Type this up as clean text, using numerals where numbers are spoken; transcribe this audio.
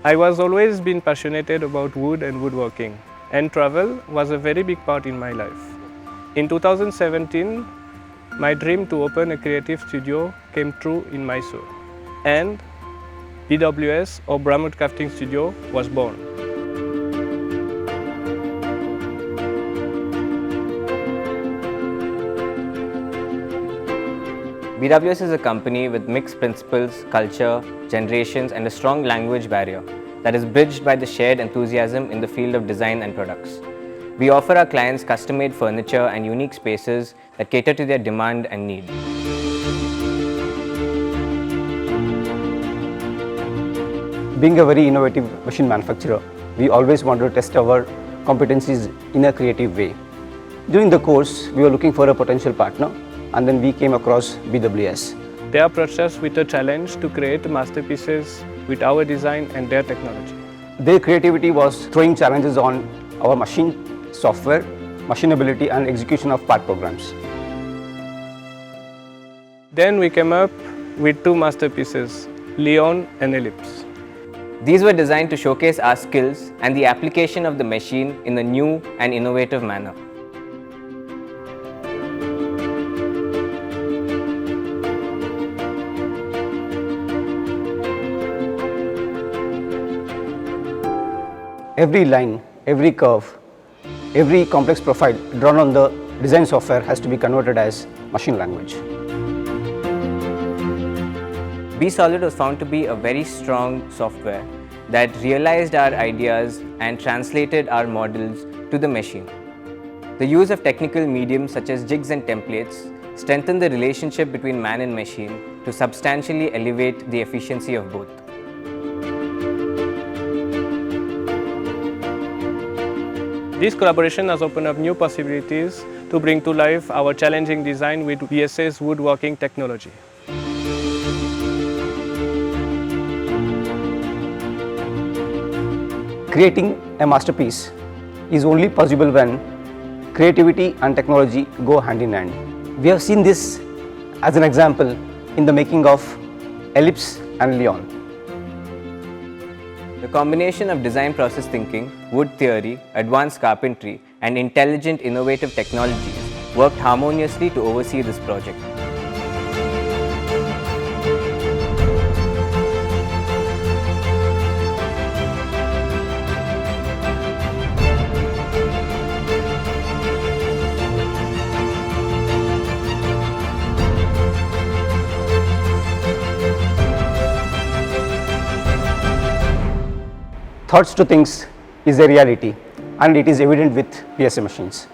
I was always been passionate about wood and woodworking, and travel was a very big part in my life. In 2017, my dream to open a creative studio came true in Mysore, and BWS or Bram Woodworking Studio was born. BWS is a company with mixed principles, culture, generations, and a strong language barrier that is bridged by the shared enthusiasm in the field of design and products. We offer our clients custom-made furniture and unique spaces that cater to their demand and need. Being a very innovative machine manufacturer, we always want to test our competencies in a creative way. During the course, we were looking for a potential partner, and then we came across BWS. They approached us with a challenge to create masterpieces with our design and their technology. Their creativity was throwing challenges on our machine, software, machinability and execution of part programs. Then we came up with two masterpieces, Leon and Ellipse. These were designed to showcase our skills and the application of the machine in a new and innovative manner. Every line, every curve, every complex profile drawn on the design software has to be converted as machine language. BSolid was found to be a very strong software that realized our ideas and translated our models to the machine. The use of technical mediums such as jigs and templates strengthened the relationship between man and machine to substantially elevate the efficiency of both. This collaboration has opened up new possibilities to bring to life our challenging design with Biesse's woodworking technology. Creating a masterpiece is only possible when creativity and technology go hand in hand. We have seen this as an example in the making of Ellipse and Leon. The combination of design process thinking, wood theory, advanced carpentry, and intelligent innovative technologies worked harmoniously to oversee this project. Thoughts to things is a reality, and it is evident with Biesse machines.